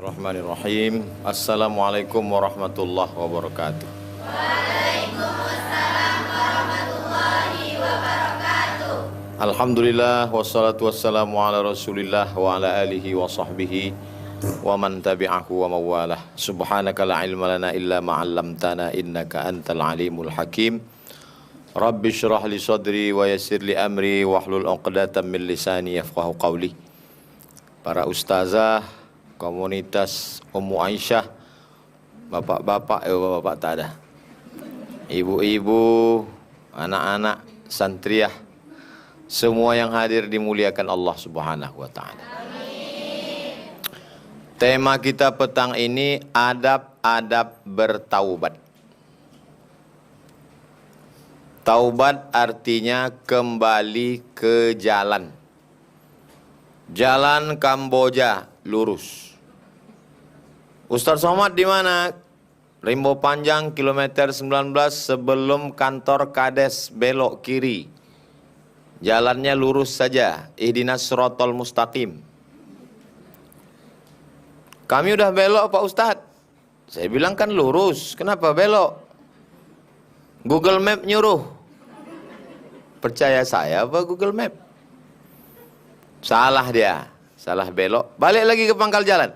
Bismillahirrahmanirrahim. Assalamualaikum warahmatullahi wabarakatuh. Waalaikumsalam warahmatullahi wabarakatuh. Alhamdulillah wassalatu wassalamu ala Rasulillah wa ala alihi wa sahbihi wa man tabi'ahu wa mawalah. Subhanaka la ilma lana illa ma 'allamtana innaka antal alimul hakim. Rabbi shrah li sadri wa yassir li amri wahlul 'uqdatam min lisani yafqahu qawli. Para ustazah komunitas Ummu Aisyah, bapak-bapak, bapak tak ada, ibu-ibu, anak-anak, santriah, semua yang hadir dimuliakan Allah Subhanahu wa Ta'ala. Tema kita petang ini adab-adab bertaubat. Taubat artinya kembali ke jalan. Jalan Kamboja lurus. Ustaz Somad di mana? Rimbo Panjang kilometer 19 sebelum kantor Kades, belok kiri. Jalannya lurus saja. Ihdinas siratal mustaqim. Kami udah belok Pak Ustadz. Saya bilang kan lurus. Kenapa belok? Google Map nyuruh. Percaya saya apa Google Map? Salah dia. Salah belok. Balik lagi ke pangkal jalan.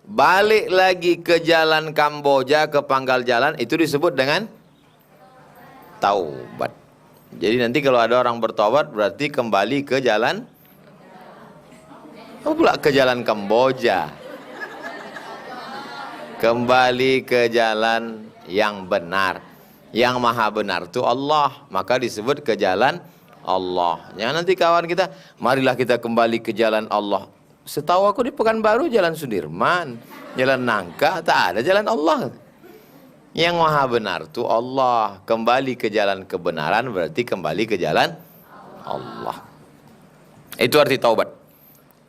Balik lagi ke jalan Kamboja, ke pangkal jalan, itu disebut dengan taubat. Jadi nanti kalau ada orang bertaubat berarti kembali ke jalan, apa pula ke jalan Kamboja? Kembali ke jalan yang benar. Yang maha benar itu Allah, maka disebut ke jalan Allah. Jangan nanti kawan kita, marilah kita kembali ke jalan Allah. Setahu aku di Pekanbaru jalan Sudirman, jalan Nangka, tak ada jalan Allah. Yang maha benar itu Allah. Kembali ke jalan kebenaran berarti kembali ke jalan Allah. Itu arti taubat.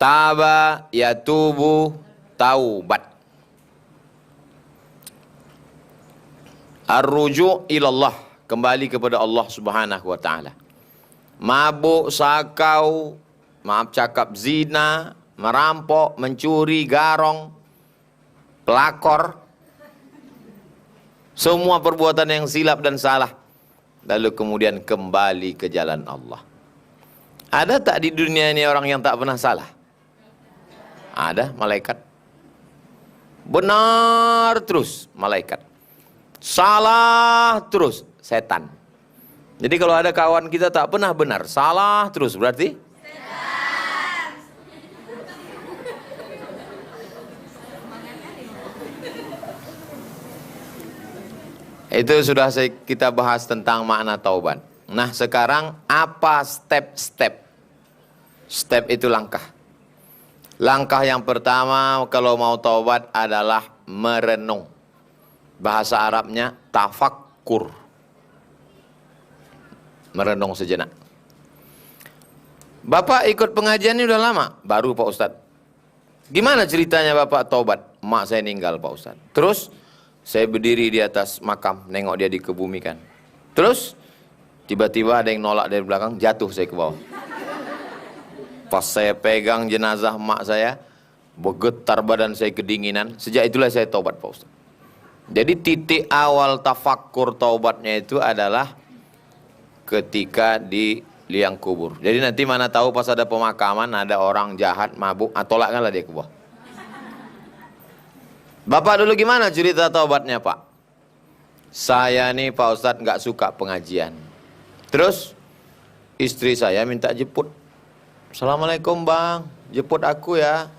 Taba yatubu taubat. Ar-ruju' ilallah, kembali kepada Allah Subhanahu wa Ta'ala. Mabuk, sakau, maaf cakap, zina, merampok, mencuri, garong, pelakor, semua perbuatan yang silap dan salah, lalu kemudian kembali ke jalan Allah. Ada tak di dunia ini orang yang tak pernah salah? Ada, malaikat. Benar terus, malaikat. Salah terus, setan. Jadi kalau ada kawan kita tak pernah benar, salah terus, berarti itu sudah kita bahas tentang makna taubat. Nah sekarang apa step-step? Step itu langkah. Langkah yang pertama kalau mau taubat adalah merenung. Bahasa Arabnya tafakkur. Merenung sejenak. Bapak ikut pengajian ini udah lama? Baru Pak Ustadz. Gimana ceritanya Bapak taubat? Mak saya meninggal Pak Ustadz. Terus saya berdiri di atas makam, nengok dia dikebumikan. Terus tiba-tiba ada yang nolak dari belakang, jatuh saya ke bawah. Pas saya pegang jenazah mak saya, bergetar badan saya kedinginan. Sejak itulah saya taubat Pak Ustadz. Jadi titik awal tafakkur taubatnya itu adalah ketika di liang kubur. Jadi nanti mana tahu pas ada pemakaman ada orang jahat mabuk, tolakkanlah dia ke bawah. Bapak dulu gimana cerita taubatnya Pak? Saya nih Pak Ustadz nggak suka pengajian. Terus istri saya minta jemput. Assalamualaikum bang, jemput aku ya.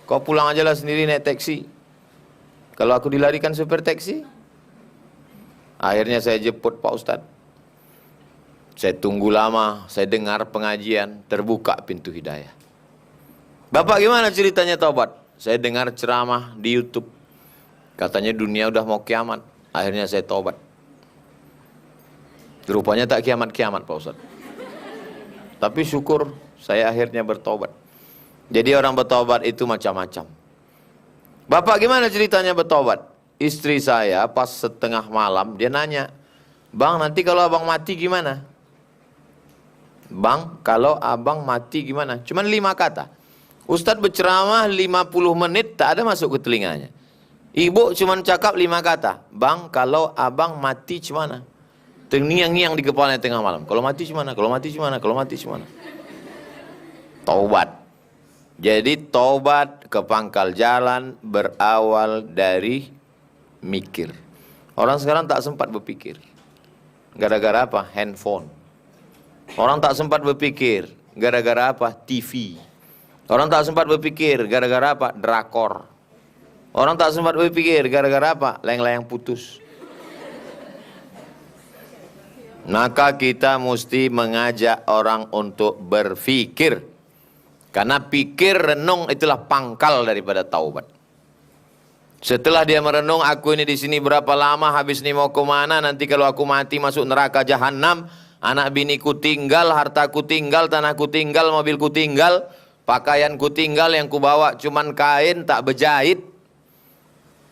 Kau pulang aja lah sendiri naik taksi. Kalau aku dilarikan supir taksi. Akhirnya saya jemput Pak Ustadz. Saya tunggu lama, saya dengar pengajian, terbuka pintu hidayah. Bapak gimana ceritanya taubat? Saya dengar ceramah di YouTube. Katanya dunia udah mau kiamat. Akhirnya saya taubat. Rupanya tak kiamat-kiamat Pak Ustadz. Tapi syukur saya akhirnya bertobat. Jadi orang bertobat itu macam-macam. Bapak gimana ceritanya bertobat? Istri saya pas setengah malam dia nanya, bang nanti kalau abang mati gimana? Bang kalau abang mati gimana? Cuman 5 kata. Ustadz berceramah 50 menit tak ada masuk ke telinganya. Ibu cuman cakap 5 kata. Bang, kalau abang mati cemana? Terngiang-ngiang di kepalanya tengah malam. Kalau mati cemana? Kalau mati cemana? Kalau mati cemana? Taubat. Jadi taubat ke pangkal jalan berawal dari mikir. Orang sekarang tak sempat berpikir. Gara-gara apa? Handphone. Orang tak sempat berpikir. Gara-gara apa? TV. Orang tak sempat berpikir. Gara-gara apa? Drakor. Orang tak sempat berpikir. Gara-gara apa? Layang-layang putus. Maka kita mesti mengajak orang untuk berpikir. Karena pikir renung itulah pangkal daripada taubat. Setelah dia merenung, aku ini di sini berapa lama, habis ini mau kemana, nanti kalau aku mati masuk neraka jahanam, anak biniku tinggal, hartaku tinggal, tanahku tinggal, mobilku tinggal, pakaianku tinggal, yang kubawa cuman kain tak berjahit.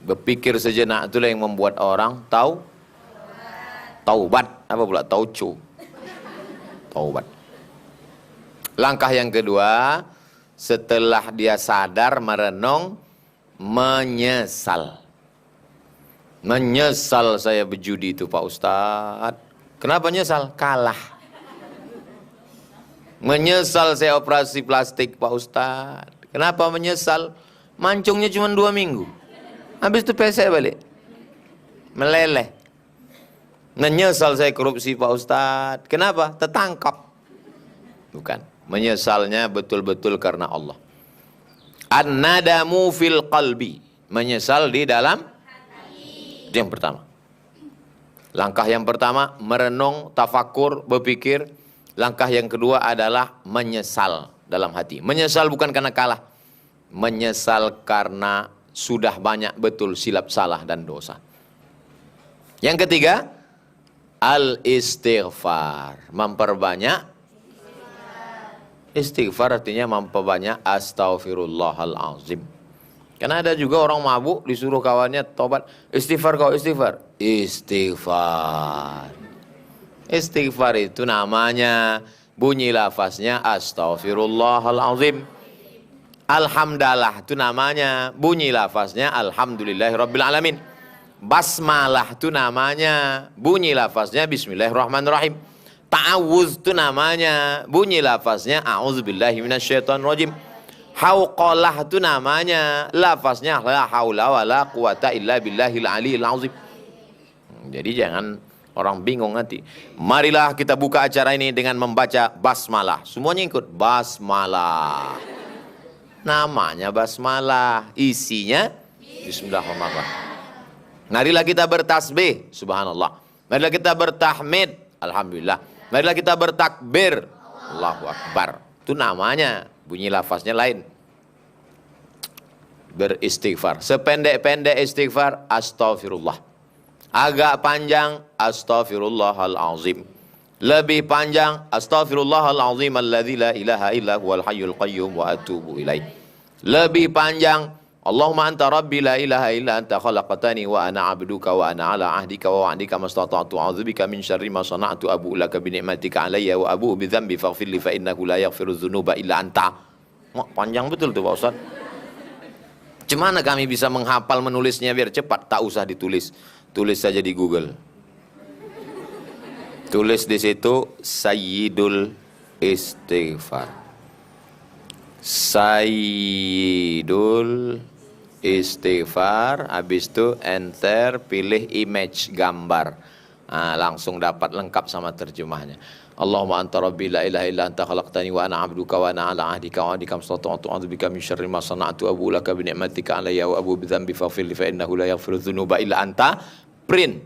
Berpikir sejenak, itulah yang membuat orang taubat. Apa pula? Tauco. Taubat. Langkah yang kedua, setelah dia sadar, merenung, menyesal. Menyesal saya berjudi itu Pak Ustadz. Kenapa menyesal? Kalah. Menyesal saya operasi plastik Pak Ustadz. Kenapa menyesal? Mancungnya cuma 2 minggu. Habis itu pesek balik. Meleleh. Menyesal saya korupsi Pak Ustadz. Kenapa? Tertangkap. Bukan. Menyesalnya betul-betul karena Allah. An-nadamu fil qalbi. Menyesal di dalam hati. Itu yang pertama. Langkah yang pertama, merenung, tafakur, berpikir. Langkah yang kedua adalah menyesal dalam hati. Menyesal bukan karena kalah. Menyesal karena sudah banyak betul silap salah dan dosa. Yang ketiga, al-istighfar. Memperbanyak istighfar, artinya memperbanyak astaghfirullahalazim. Karena ada juga orang mabuk disuruh kawannya tobat, istighfar kau, istighfar. Istighfar. Istighfar itu namanya, bunyi lafaznya astaghfirullahalazim. Alhamdulillah itu namanya, bunyi lafaznya alhamdulillahirabbil alamin. Basmalah itu namanya, bunyi lafaznya bismillahirrahmanirrahim. Ta'awuz itu namanya, bunyi lafaznya a'udzubillahi minasyaitonirrajim. Hauqalah itu namanya, lafaznya la haula wala quwata illa billahil aliyil azim. Jadi jangan orang bingung nanti. Marilah kita buka acara ini dengan membaca basmalah. Semuanya ikut basmalah. Namanya basmalah, isinya bismillahirrahmanirrahim. Marilah kita bertasbih, subhanallah. Marilah kita bertahmid, alhamdulillah. Marilah kita bertakbir, Allahu Akbar. Itu namanya, bunyi lafaznya lain. Beristighfar. Sependek-pendek istighfar, astaghfirullah. Agak panjang, astaghfirullahalazim. Lebih panjang, astaghfirullahalazim alladzi la ilaha illa huwal hayyul qayyum wa atubu ilaih. Lebih panjang, Allahumma anta rabbi la ilaha illa anta khalaqtani wa ana abduka wa ana ala ahdika wa wa'dika mastata'tu a'udzubika min syarri ma sana'tu abu'u laka bi ni'matika alayya wa abu'u bi dzambi faghfir li fa innahu la yaghfiru dzunuba illa anta. Panjang betul tuh Pak Ustaz. Gimana kami bisa menghafal menulisnya biar cepat? Tak usah ditulis. Tulis saja di Google. Tulis di situ Sayyidul Istighfar. Sayyidul Istighfar, habis itu enter, pilih image, gambar. Nah, langsung dapat lengkap sama terjemahnya. Allahumma anta rabbi la ilaha illa anta khalaqtani wa ana 'abduka wa ana 'ala 'ahdika wa 'adika mastata'tu a'udzubika min syarri ma sana'tu abu'u laka bi ni'matika 'alayya wa abu'u bi dzambi faghfir li fa innahu la yaghfiru dzunuba illa anta. Print.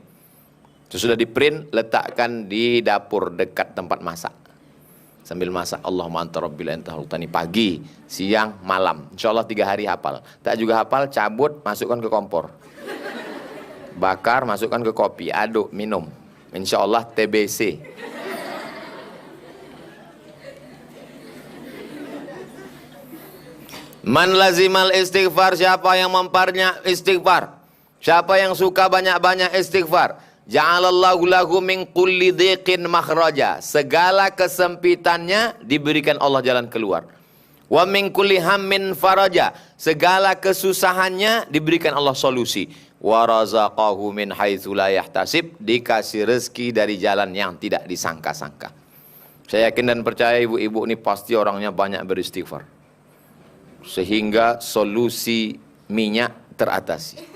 Sesudah di print, letakkan di dapur dekat tempat masak. Sambil masak, Allahumma anta rabbil anta khalaqtani, pagi, siang, malam. Insyaallah 3 hari hafal. Tak juga hafal, cabut, masukkan ke kompor. Bakar, masukkan ke kopi, aduk, minum. Insyaallah TBC. Man lazimal istighfar, siapa yang memperbanyak istighfar, siapa yang suka banyak-banyak istighfar, ja'alallahu lahu min kulli dhiqin makhraja. Segala kesempitannya diberikan Allah jalan keluar. Wa min kulli hammin faraja. Segala kesusahannya diberikan Allah solusi. Wa razaqahu min haitsu la yahtasib. Dikasih rezeki dari jalan yang tidak disangka-sangka. Saya yakin dan percaya ibu-ibu ini pasti orangnya banyak beristighfar. Sehingga solusi minyak teratasi.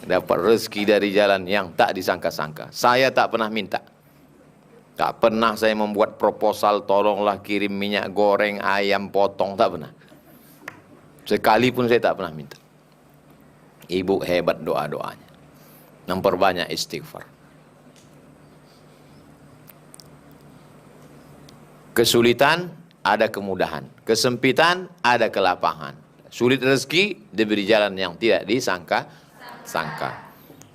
Dapat rezeki dari jalan yang tak disangka-sangka. Saya tak pernah minta. Tak pernah saya membuat proposal, tolonglah kirim minyak goreng, ayam potong, tak pernah. Sekalipun saya tak pernah minta. Ibu hebat doa-doanya. Memperbanyak istighfar. Kesulitan, ada kemudahan. Kesempitan, ada kelapangan. Sulit rezeki, diberi jalan yang tidak disangka-sangka.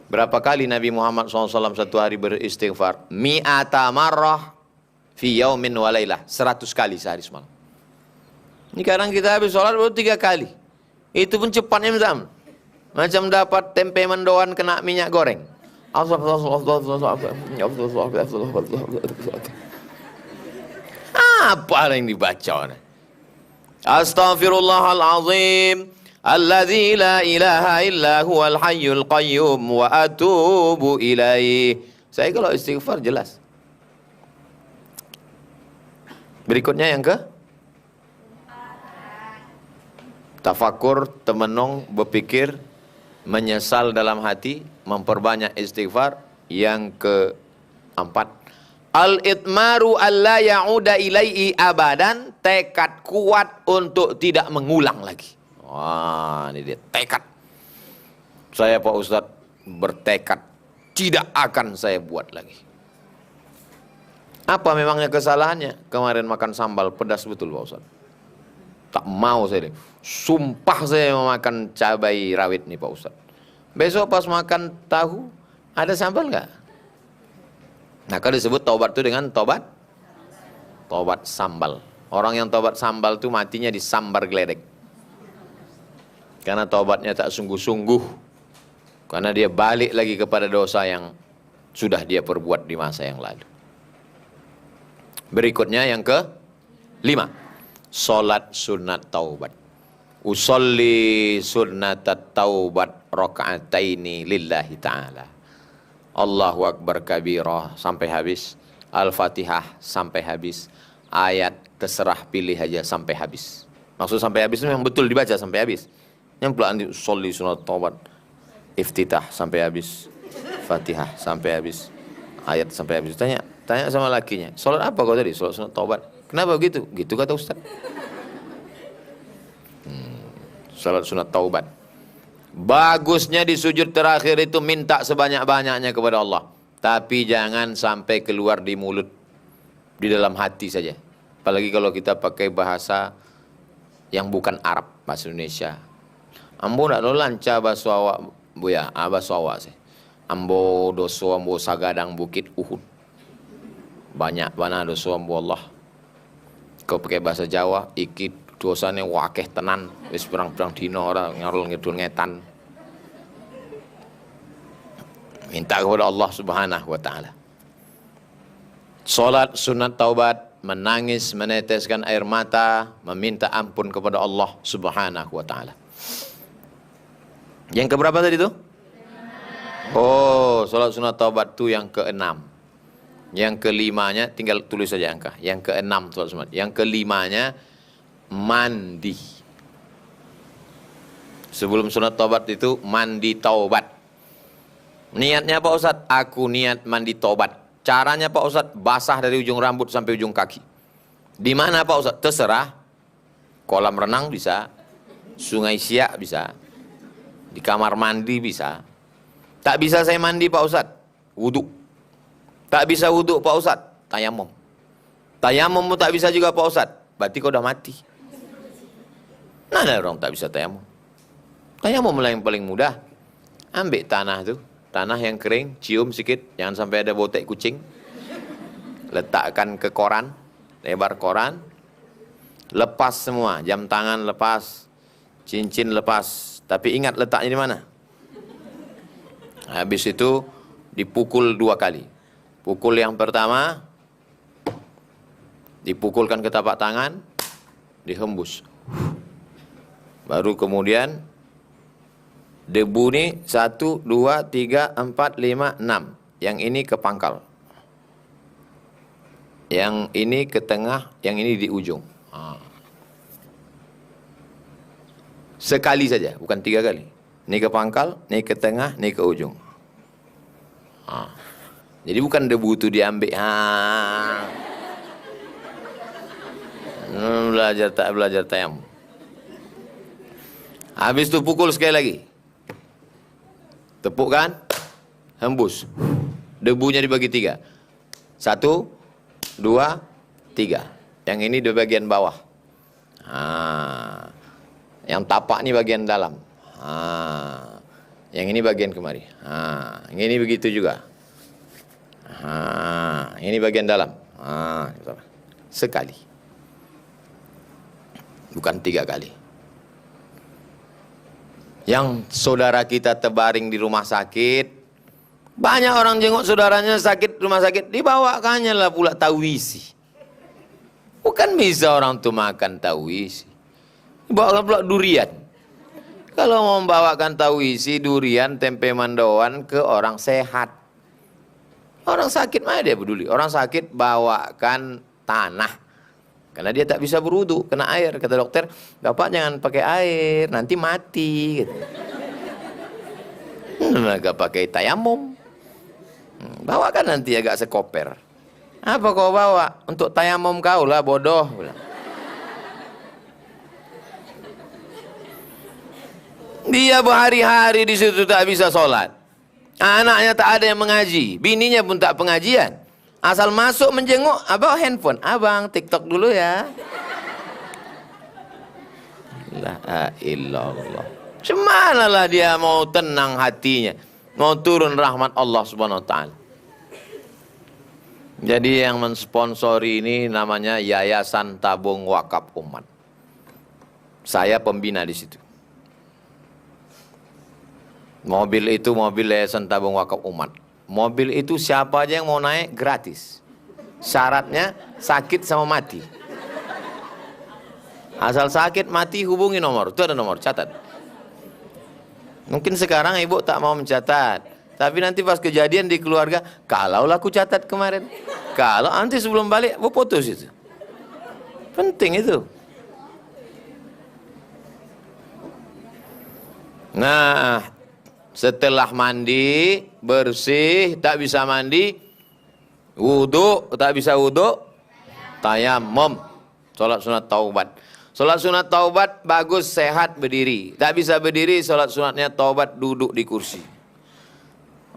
Berapa kali Nabi Muhammad SAW satu hari beristighfar? Mi'ata marrah fi yaumin wa laylah. 100 kali sehari semalam. Ini kadang kita habis sholat baru 3 kali. Itu pun cepatnya macam dapat tempe mendoan kena minyak goreng. Apa yang dibaca? Astaghfirullahalazim. Alladzi la ilaha illa huwal hayyul qayyum wa atubu ilaih. Saya kalau istighfar jelas. Berikutnya yang ke tafakur, temenung, berpikir, menyesal dalam hati, memperbanyak istighfar. Yang keempat, al-itmaru alla ya'uda ilaihi abadan, tekad kuat untuk tidak mengulang lagi. Wah, ini dia tekad. Saya Pak Ustadz bertekad tidak akan saya buat lagi. Apa memangnya kesalahannya? Kemarin makan sambal pedas betul Pak Ustadz. Tak mau saya. Sumpah saya memakan cabai rawit nih Pak Ustadz. Besok pas makan tahu ada sambal nggak? Nah kalau disebut taubat itu dengan tobat sambal. Orang yang tobat sambal itu matinya disambar geledek. Karena taubatnya tak sungguh-sungguh. Karena dia balik lagi kepada dosa yang sudah dia perbuat di masa yang lalu. Berikutnya yang ke-5. Salat sunat taubat. Usolli sunnatat taubat raka'ataini lillahi ta'ala. Allahu Akbar kabirah sampai habis. Al-Fatihah sampai habis. Ayat terserah pilih aja sampai habis. Maksud sampai habis itu memang betul dibaca sampai habis. Yang pelan sholli sunat taubat, iftitah sampai habis, Fatihah sampai habis, ayat sampai habis. Tanya sama lakinya, sholat apa kau tadi? Sholat sunat taubat. Kenapa begitu? Gitu kata Ustaz. Sholat sunat taubat. Bagusnya di sujud terakhir itu minta sebanyak-banyaknya kepada Allah. Tapi jangan sampai keluar di mulut, di dalam hati saja. Apalagi kalau kita pakai bahasa yang bukan Arab, bahasa Indonesia. Ambo nak lancar bahasa awak buya, bahasa awak sih. Ambo doso ambo sagadang bukit Uhud. Banyak mana doso ambo Allah. Kau pakai bahasa Jawa, iki dosane wakeh tenan, wis perang-perang dino ora ngarul ngidul ngetan. Minta kepada Allah Subhanahu wa taala. Salat sunat taubat, menangis, meneteskan air mata, meminta ampun kepada Allah Subhanahu wa taala. Yang keberapa tadi itu? Oh, salat sunat taubat itu yang ke-6. Yang ke-5-nya tinggal tulis saja angka. Yang ke-6 salat sunat. Yang ke-5-nya mandi. Sebelum sunat taubat itu mandi taubat. Niatnya Pak Ustadz, aku niat mandi taubat. Caranya Pak Ustadz, basah dari ujung rambut sampai ujung kaki. Di mana Pak Ustadz? Terserah. Kolam renang bisa, Sungai Siak bisa, di kamar mandi bisa. Tak bisa saya mandi Pak Ustadz, wudhu. Tak bisa wudhu Pak Ustadz, tayamum. Tayamum tak bisa juga Pak Ustadz, berarti kau udah mati. Nah ada orang tak bisa tayamum. Tayamum yang paling mudah. Ambil tanah tuh, tanah yang kering, cium sedikit, jangan sampai ada botek kucing. Letakkan ke koran, lebar koran. Lepas semua, jam tangan lepas, cincin lepas. Tapi ingat letaknya di mana? Habis itu dipukul 2 kali. Pukul yang pertama, dipukulkan ke tapak tangan. dihembus. Baru kemudian debu nih 1, 2, 3, 4, 5, 6. Yang ini ke pangkal. Yang ini ke tengah, yang ini di ujung. Sekali saja, bukan 3 kali. Ini ke pangkal, ini ke tengah, ini ke ujung. Jadi bukan debu itu diambil. Belajar tayamum. Habis itu pukul sekali lagi. Tepuk kan? Hembus. Debunya dibagi 3. 1, 2, 3. Yang ini di bagian bawah. Yang tapak ini bagian dalam. Yang ini bagian kemari. Yang ini begitu juga. Ini bagian dalam. Sekali. Bukan 3 kali. Yang saudara kita terbaring di rumah sakit, banyak orang jenguk saudaranya sakit rumah sakit, dibawakannya lah pula tauisi. Bukan bisa orang tuh makan tauisi. Dibawakan pula durian. Kalau mau membawakan tauisi, durian, tempe mendoan ke orang sehat. Orang sakit mana dia peduli? Orang sakit bawakan tanah. Karena dia tak bisa berwudu, kena air. Kata dokter, Bapak jangan pakai air, nanti mati. Gitu. Agak pakai tayamum. Bawa kan nanti agak sekoper. Apa kau bawa? Untuk tayamum kau lah, bodoh. Dia berhari-hari di situ tak bisa sholat. Anaknya tak ada yang mengaji, bininya pun tak pengajian. Asal masuk menjenguk, abang handphone. Abang, TikTok dulu ya. La ilallah. Semanalah dia mau tenang hatinya. Mau turun rahmat Allah subhanahu wa ta'ala. Jadi yang mensponsori ini namanya Yayasan Tabung Wakaf Umat. Saya pembina di situ. Mobil itu mobil Yayasan Tabung Wakaf Umat. Mobil itu siapa aja yang mau naik gratis. Syaratnya sakit sama mati. Asal sakit mati hubungi nomor. Itu ada nomor, catat. Mungkin sekarang ibu tak mau mencatat. Tapi nanti pas kejadian di keluarga, kalaulah aku catat kemarin. Kalau nanti sebelum balik, aku putus itu. Penting itu. Nah, setelah mandi, bersih, tak bisa mandi, wudu, tak bisa wudu, tayamum, sholat sunat taubat. Sholat sunat taubat bagus, sehat, berdiri. Tak bisa berdiri, sholat sunatnya taubat, duduk di kursi.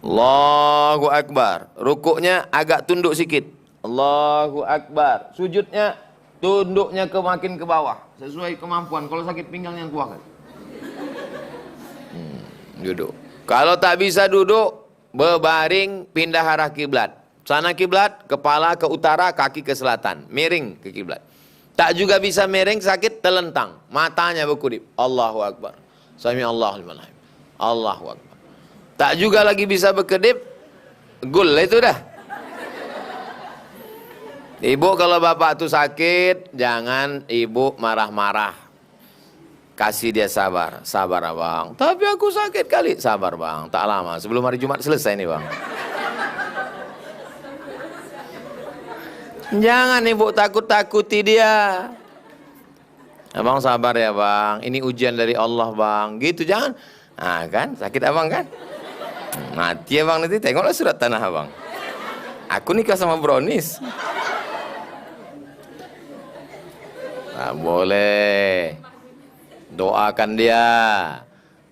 Allahu Akbar. Rukuknya agak tunduk sikit. Allahu Akbar. Sujudnya, tunduknya makin ke bawah. Sesuai kemampuan. Kalau sakit pinggang yang kuat. Duduk. Kalau tak bisa duduk, berbaring, pindah arah kiblat. Sana kiblat, kepala ke utara, kaki ke selatan. Miring ke kiblat. Tak juga bisa miring, sakit, telentang. Matanya berkedip. Allahu Akbar. Sami Allahu liman hamid. Allahu Akbar. Tak juga lagi bisa berkedip, gul itu dah. Ibu kalau bapak tu sakit, jangan ibu marah-marah. Kasih dia sabar, sabar abang. Tapi aku sakit kali, sabar bang. Tak lama, sebelum hari Jumat selesai nih bang. Jangan ibu takut-takuti dia. Abang sabar ya bang, ini ujian dari Allah bang. Gitu jangan. Nah kan, sakit abang kan? Mati ya bang nanti, tengoklah surat tanah abang. Aku nikah sama Brownies. Nah, boleh. Doakan dia,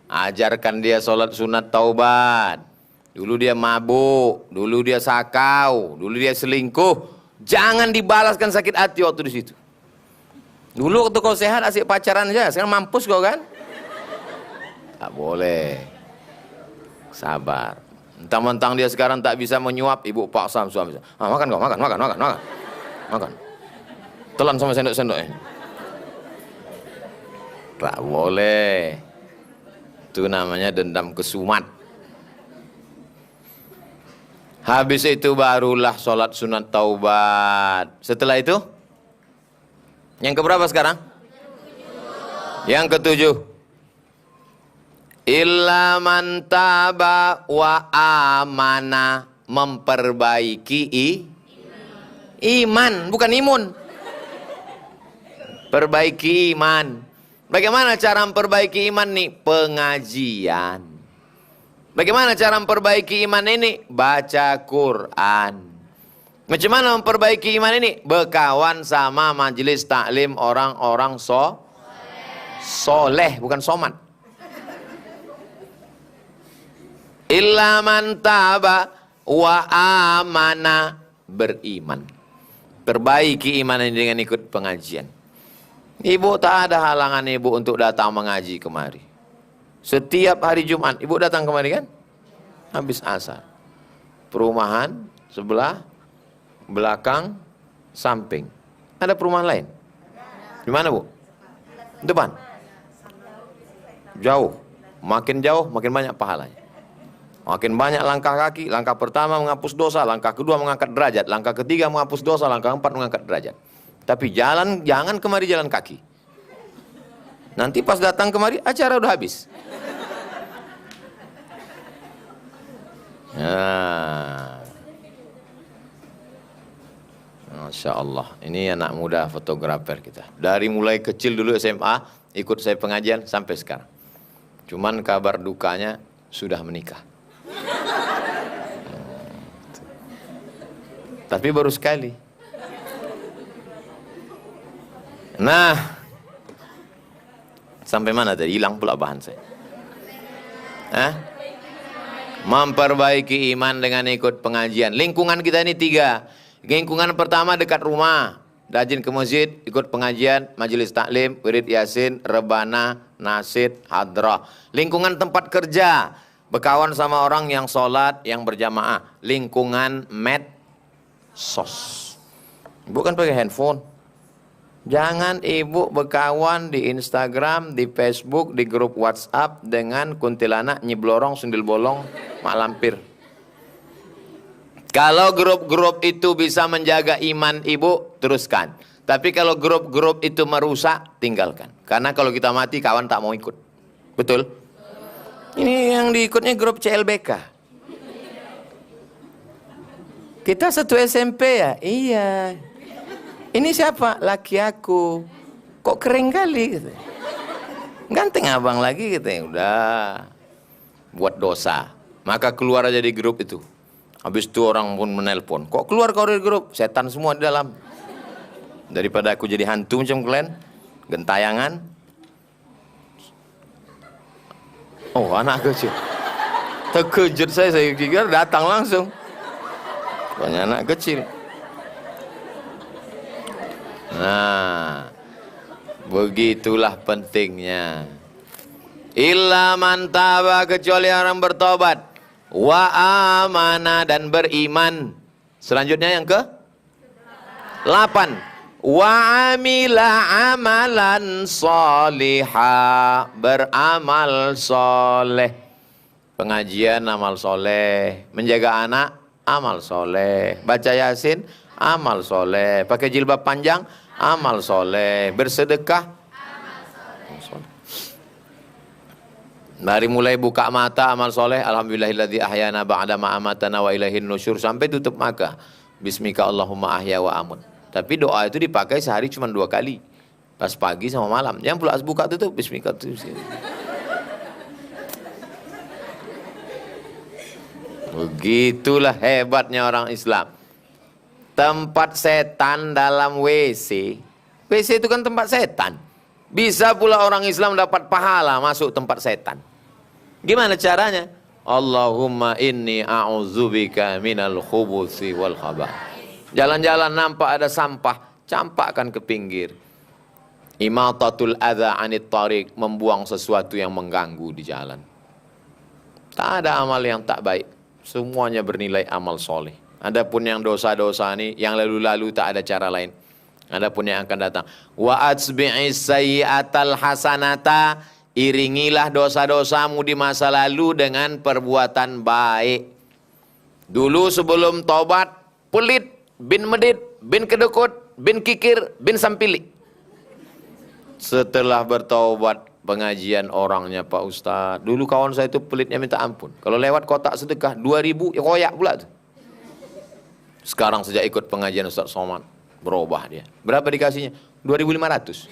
ajarkan dia sholat sunat taubat. Dulu dia mabuk, dulu dia sakau, dulu dia selingkuh. Jangan dibalaskan sakit hati waktu di situ. Dulu waktu kau sehat asik pacaran aja, sekarang mampus kau kan? Tak boleh. Sabar. Mentang-mentang dia sekarang tak bisa menyuap, ibu paksa suami. Makan kau, makan. Telan sama sendok-sendoknya. Tak boleh. Itu namanya dendam kesumat. Habis itu barulah sholat sunat taubat. Setelah itu, yang keberapa sekarang? Yang ketujuh, illa man taba wa amana, memperbaiki iman, bukan imun. Perbaiki iman. Bagaimana cara memperbaiki iman nih? Pengajian. Bagaimana cara memperbaiki iman ini? Baca Quran. Macam mana memperbaiki iman ini? Berkawan sama majelis taklim orang-orang soleh, bukan somat. Illa man taba wa amana, beriman. Perbaiki iman ini dengan ikut pengajian. Ibu tak ada halangan ibu untuk datang mengaji kemari. Setiap hari Jumat ibu datang kemari kan? Habis asar. Perumahan sebelah, belakang, samping. Ada perumahan lain? Di mana bu? Depan? Jauh. Makin jauh makin banyak pahalanya. Makin banyak langkah kaki. Langkah pertama menghapus dosa, langkah kedua mengangkat derajat, langkah ketiga menghapus dosa, langkah keempat mengangkat derajat. Tapi jangan kemari jalan kaki. Nanti pas datang kemari acara udah habis. Nah. Masya Allah, ini anak muda fotografer kita. Dari mulai kecil dulu SMA, ikut saya pengajian sampai sekarang. Cuman kabar dukanya sudah menikah. Tapi baru sekali. Nah, sampai mana tadi? Hilang pula bahan saya. Memperbaiki iman dengan ikut pengajian. Lingkungan kita ini 3. Lingkungan pertama dekat rumah. Rajin ke masjid, ikut pengajian, majelis taklim, wirid yasin, rebana, nasid, hadrah. Lingkungan tempat kerja. Berkawan sama orang yang sholat, yang berjamaah. Lingkungan medsos. Bukan pakai handphone. Jangan ibu berkawan di Instagram, di Facebook, di grup WhatsApp dengan kuntilanak, nyiblorong, sundil bolong, mak lampir. Kalau grup-grup itu bisa menjaga iman ibu, teruskan. Tapi kalau grup-grup itu merusak, tinggalkan. Karena kalau kita mati, kawan tak mau ikut. Betul? Ini yang diikutnya grup CLBK. Kita satu SMP ya? Iya. Ini siapa? Laki aku. Kok kering kali gitu. Ganteng abang lagi gitu. Udah. Buat dosa. Maka keluar aja di grup itu. Habis itu orang pun menelpon. Kok keluar kau dari grup? Setan semua di dalam. Daripada aku jadi hantu macam kalian. Gentayangan. Oh, anak kecil. Terkejut saya kira datang langsung. Banyak anak kecil. Nah, begitulah pentingnya. Illa man taba, kecuali orang bertobat. Wa amana, dan beriman. Selanjutnya yang ke 8. Wa amila amalan soliha, beramal soleh. Pengajian amal soleh. Menjaga anak amal soleh. Baca yasin amal soleh. Pakai jilbab panjang amal soleh. Bersedekah amal soleh. Dari mulai buka mata amal soleh. Alhamdulillahilladzi ahyana ba'da ma amatana wa ilaihin nusyur, sampai tutup mata. Bismika Allahumma ahya wa amut. Tapi doa itu dipakai sehari cuma 2 kali. Pas pagi sama malam. Yang pula buka tutup bismika tutup. Begitulah hebatnya orang Islam. Tempat setan dalam WC. WC itu kan tempat setan. Bisa pula orang Islam dapat pahala masuk tempat setan. Gimana caranya? Allahumma inni a'udzubika minal khubuthi wal khabath. Jalan-jalan nampak ada sampah, campakkan ke pinggir. Imatatul adza 'anit thariq, membuang sesuatu yang mengganggu di jalan. Tak ada amal yang tak baik. Semuanya bernilai amal soleh. Adapun yang dosa-dosa ini, yang lalu-lalu tak ada cara lain. Adapun yang akan datang. Wa atsbi'is sayyi'atal hasanata, iringilah dosa-dosamu di masa lalu dengan perbuatan baik. Dulu sebelum tobat, pelit, bin medit, bin kedekut, bin kikir, bin sampili. Setelah bertaubat, pengajian orangnya Pak Ustadz. Dulu kawan saya itu pelitnya minta ampun. Kalau lewat kotak sedekah 2.000 ya koyak pula tuh. Sekarang sejak ikut pengajian Ustadz Somad, berubah dia. Berapa dikasihnya? 2.500.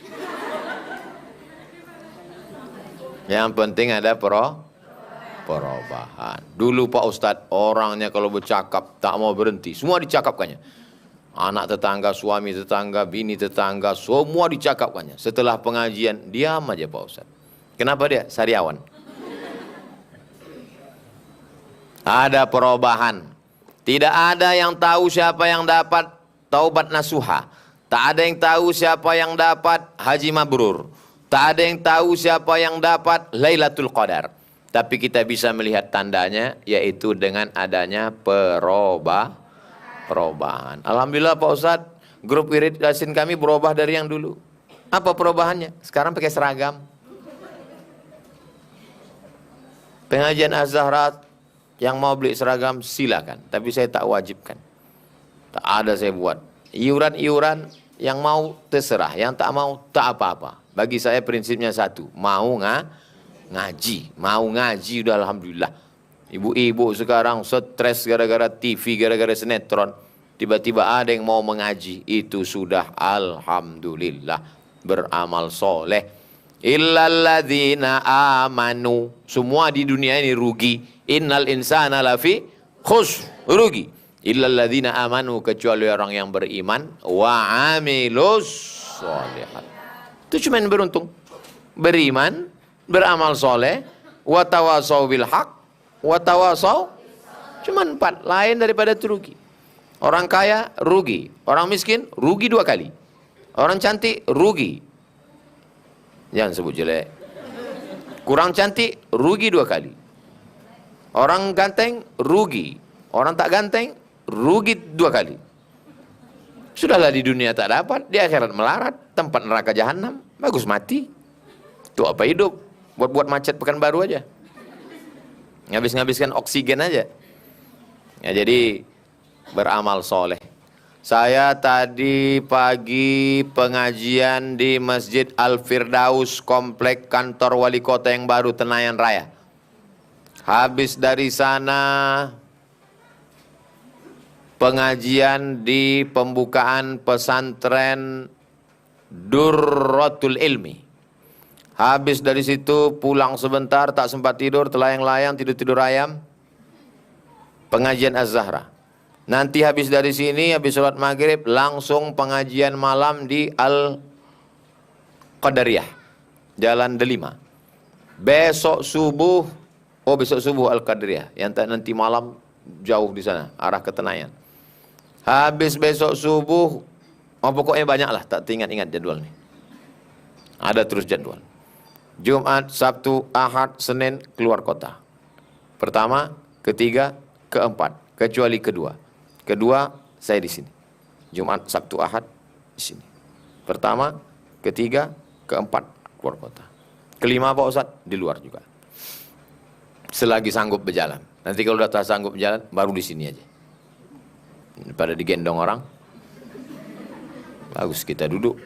Yang penting ada perubahan. Dulu Pak Ustadz orangnya kalau bercakap tak mau berhenti. Semua dicakapkannya. Anak tetangga, suami tetangga, bini tetangga, semua dicakapkannya. Setelah pengajian, diam aja Pak Ustadz. Kenapa dia? Sariawan. Ada perubahan. Tidak ada yang tahu siapa yang dapat taubat nasuha. Tak ada yang tahu siapa yang dapat haji mabrur. Tak ada yang tahu siapa yang dapat Lailatul Qadar. Tapi kita bisa melihat tandanya, yaitu dengan adanya perubahan. Alhamdulillah Pak Ustadz, grup wirid Yasin kami berubah dari yang dulu. Apa perubahannya? Sekarang pakai seragam. Pengajian Az-Zahra yang mau beli seragam silakan, tapi saya tak wajibkan. Tak ada saya buat. Iuran-iuran yang mau terserah, yang tak mau tak apa-apa. Bagi saya prinsipnya satu, mau ngaji. Mau ngaji udah alhamdulillah. Ibu-ibu sekarang stres gara-gara TV, gara-gara sinetron. Tiba-tiba ada yang mau mengaji. Itu sudah alhamdulillah. Beramal soleh. Illalladzina amanu. Semua di dunia ini rugi. Innal insana lafi khusr. Rugi. Illalladzina amanu. Kecuali orang yang beriman. Wa amilus solihat. Itu cuma yang beruntung. Beriman. Beramal soleh. Wa tawasau bil haq. Watawasau cuma 4, lain daripada itu rugi. Orang kaya rugi, orang miskin rugi 2 kali, orang cantik rugi, jangan sebut jelek, kurang cantik rugi 2 kali, orang ganteng rugi, orang tak ganteng rugi 2 kali. Sudahlah di dunia tak dapat, di akhirat melarat, tempat neraka jahanam, bagus mati. Itu apa hidup? Buat macet Pekanbaru aja. Ngabiskan oksigen aja. Ya, jadi beramal soleh. Saya tadi pagi pengajian di Masjid Al-Firdaus, komplek kantor wali kota yang baru Tenayan Raya. Habis dari sana pengajian di pembukaan pesantren Durratul Ilmi. Habis dari situ pulang sebentar, tak sempat tidur, telayang-layang, tidur-tidur ayam. Pengajian Az-Zahra. Nanti habis dari sini, habis sholat maghrib, langsung pengajian malam di Al-Qadariyah, Jalan Delima. Besok subuh Al-Qadariyah. Yang nanti malam jauh di sana, arah ke Tenayan. Habis besok subuh, pokoknya banyak lah, tak ingat-ingat jadwal nih. Ada terus jadwal. Jumat, Sabtu, Ahad, Senin keluar kota. Pertama, ketiga, keempat, kecuali kedua. Kedua saya di sini. Jumat, Sabtu, Ahad di sini. Pertama, ketiga, keempat keluar kota. Kelima Pak Ustadz di luar juga. Selagi sanggup berjalan. Nanti kalau udah tak sanggup berjalan, baru di sini aja. Daripada digendong orang, bagus kita duduk.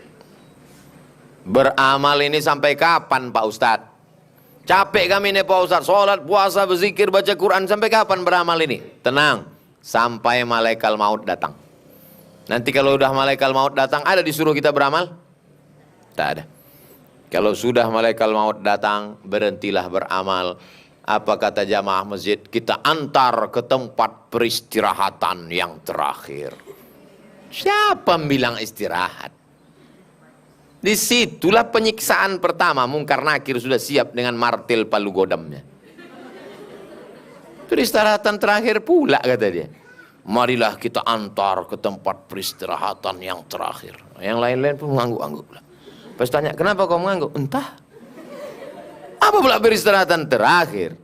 Beramal ini sampai kapan Pak Ustadz? Capek kami nih Pak Ustadz, sholat, puasa, berzikir, baca Quran, sampai kapan beramal ini? Tenang, sampai malaikat maut datang. Nanti kalau udah malaikat maut datang, ada disuruh kita beramal? Tak ada. Kalau sudah malaikat maut datang, berhentilah beramal. Apa kata jamaah masjid? Kita antar ke tempat peristirahatan yang terakhir. Siapa bilang istirahat? Disitulah penyiksaan pertama. Mungkar Nakir sudah siap dengan martil palu godamnya. Peristirahatan terakhir pula kata dia. Marilah kita antar ke tempat peristirahatan yang terakhir. Yang lain-lain pun mengangguk-angguk. Pas tanya, kenapa kau mengangguk? Entah. Apa pula peristirahatan terakhir?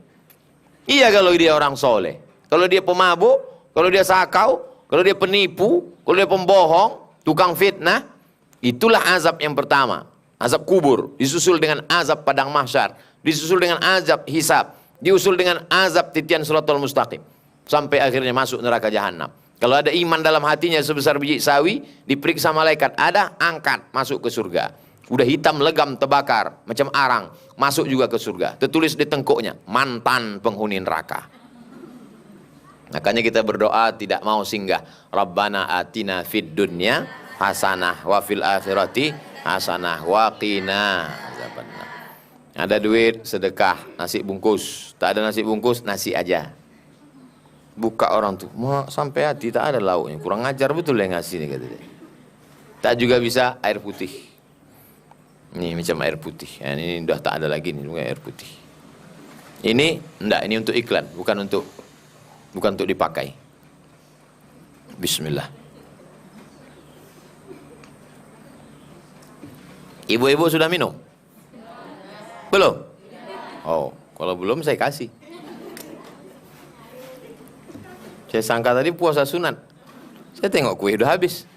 Iya kalau dia orang soleh. Kalau dia pemabuk, kalau dia sakau, kalau dia penipu, kalau dia pembohong, tukang fitnah. Itulah azab yang pertama, azab kubur, disusul dengan azab padang mahsyar, disusul dengan azab hisab, diusul dengan azab titian siratal mustaqim, sampai akhirnya masuk neraka jahanam. Kalau ada iman dalam hatinya sebesar biji sawi, diperiksa malaikat, ada, angkat, masuk ke surga. Udah hitam, legam, terbakar, macam arang. Masuk juga ke surga. Tertulis di tengkuknya, mantan penghuni neraka. Makanya kita berdoa tidak mau singgah. Rabbana atina fid dunya hasanah wa fil akhirati hasanah wa qina azabannar. Ada duit, sedekah, nasi bungkus. Tak ada nasi bungkus, nasi aja. Buka orang tuh, mau sampai hati tak ada lauknya. Kurang ajar betul yang ngasih nih, kata dia. Tak juga bisa air putih. Ini macam air putih. Ya, ini udah tak ada lagi nih, bukan air putih. Ini enggak, ini untuk iklan, bukan untuk dipakai. Bismillah. Ibu-ibu sudah minum? Belum? Oh, kalau belum saya kasih. Saya sangka tadi puasa sunat. Saya tengok kue udah habis.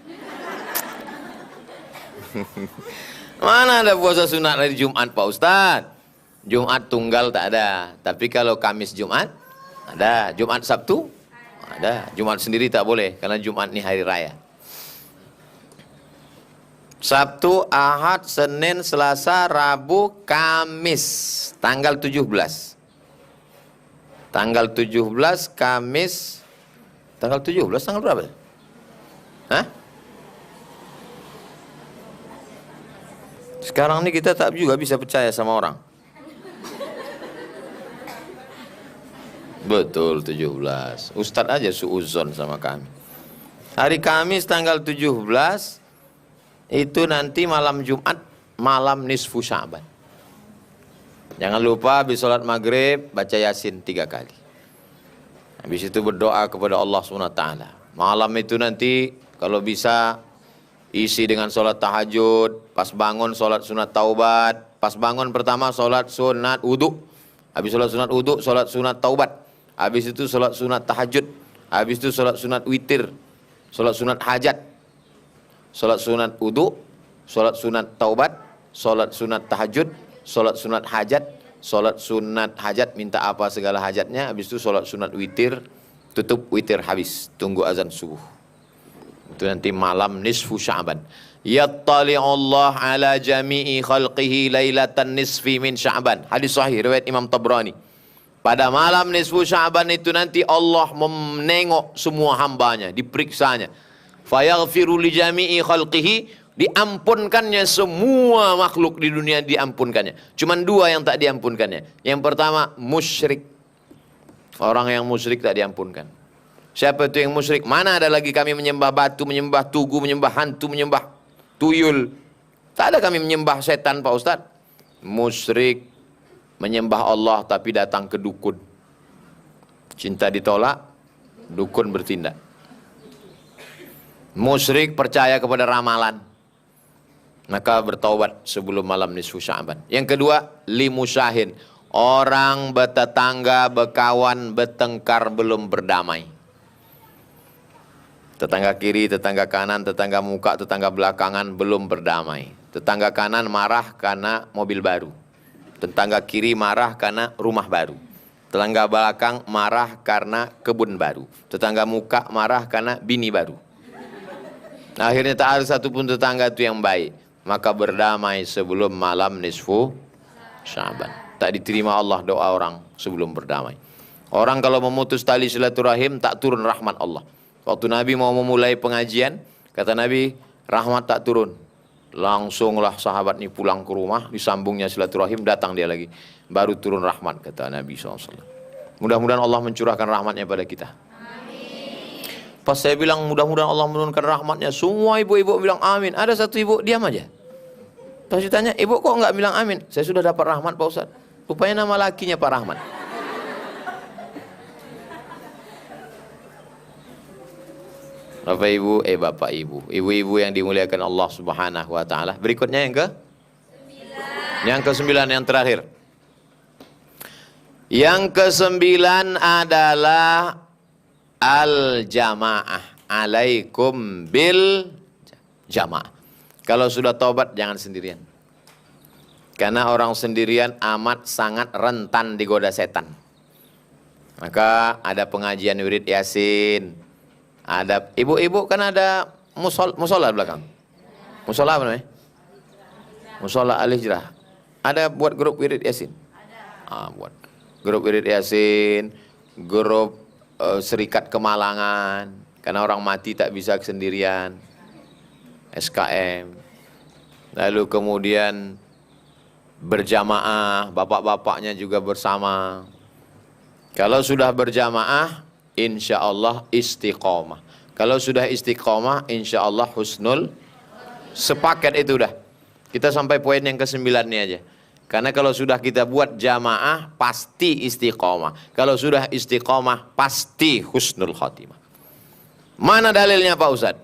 Mana ada puasa sunat hari Jumat Pak Ustadz? Jumat tunggal tak ada. Tapi kalau Kamis Jumat ada. Jumat Sabtu ada. Jumat sendiri tak boleh karena Jumat ini hari raya. Sabtu, Ahad, Senin, Selasa, Rabu, Kamis. Tanggal 17. Tanggal 17 Kamis. Tanggal 17 tanggal berapa? Hah? Sekarang ini kita tak juga bisa percaya sama orang. Betul 17. Ustadz aja suuzon sama kami. Hari Kamis tanggal 17 itu nanti malam Jumat, malam nisfu Sya'ban. Jangan lupa habis sholat maghrib baca Yasin 3 kali. Habis itu berdoa kepada Allah SWT. Malam itu nanti kalau bisa isi dengan sholat tahajud, pas bangun sholat sunat taubat, pas bangun pertama sholat sunat wudu, habis sholat sunat wudu, sholat sunat taubat, habis itu sholat sunat tahajud, habis itu sholat sunat witir, sholat sunat hajat, sholat sunat wudu, sholat sunat taubat, sholat sunat tahajud, sholat sunat hajat, sholat sunat hajat, minta apa segala hajatnya, habis itu sholat sunat witir, tutup witir habis, tunggu azan subuh. Itu nanti malam nisfu Sya'ban. Yattali'u Allah ala jami'i khalqihi lailatan nisfi min Sya'ban. Hadis sahih riwayat Imam Tabrani. Pada malam nisfu Sya'ban itu nanti Allah menengok semua hambanya, diperiksanya. Fayaghfiru li jami'i khalqihi, diampunkannya semua makhluk di dunia, diampunkannya. Cuman 2 yang tak diampunkannya. Yang pertama musyrik. Orang yang musyrik tak diampunkan. Siapa itu yang musyrik? Mana ada lagi kami menyembah batu, menyembah tugu, menyembah hantu, menyembah tuyul. Tak ada kami menyembah setan Pak Ustadz. Musyrik menyembah Allah tapi datang ke dukun. Cinta ditolak, dukun bertindak. Musyrik percaya kepada ramalan, maka bertaubat sebelum malam nisfu Sya'ban. Yang kedua, limusyahin. Orang bertetangga, berkawan, bertengkar belum berdamai. Tetangga kiri, tetangga kanan, tetangga muka, tetangga belakangan belum berdamai. Tetangga kanan marah karena mobil baru. Tetangga kiri marah karena rumah baru. Tetangga belakang marah karena kebun baru. Tetangga muka marah karena bini baru. Akhirnya tak ada satupun tetangga itu yang baik. Maka berdamai sebelum malam nisfu Sya'ban. Tak diterima Allah doa orang sebelum berdamai. Orang kalau memutus tali silaturahim tak turun rahmat Allah. Waktu Nabi mau memulai pengajian, kata Nabi, rahmat tak turun. Langsunglah sahabat ini pulang ke rumah, disambungnya silaturahim, datang dia lagi. Baru turun rahmat, kata Nabi SAW. Mudah-mudahan Allah mencurahkan rahmatnya pada kita. Amin. Pas saya bilang mudah-mudahan Allah menurunkan rahmatnya, semua ibu-ibu bilang amin. Ada satu ibu diam aja. Pas ditanya, ibu kok nggak bilang amin? Saya sudah dapat rahmat Pak Ustadz. Rupanya nama lakinya Pak Rahmat. Bapak Ibu, ibu-ibu yang dimuliakan Allah Subhanahu wa taala. Berikutnya yang Yang ke-9 yang terakhir. Yang ke-9 adalah al-jamaah. Alaikum bil jamaah. Kalau sudah taubat jangan sendirian. Karena orang sendirian amat sangat rentan digoda setan. Maka ada pengajian wirid Yasin. Ada ibu-ibu kan ada musola belakang. Musola apa namanya? Musola Al-Hijrah. Ada buat grup wirid Yasin? Buat grup wirid Yasin, grup Serikat Kemalangan, karena orang mati tak bisa sendirian, SKM. Lalu kemudian berjamaah, bapak-bapaknya juga bersama. Kalau sudah berjamaah, insya Allah istiqomah. Kalau sudah istiqomah, insya Allah husnul. Sepaket itu dah. Kita sampai poin yang ke-9 nih aja. Karena kalau sudah kita buat jamaah, pasti istiqomah. Kalau sudah istiqomah, pasti husnul khatimah. Mana dalilnya Pak Ustadz?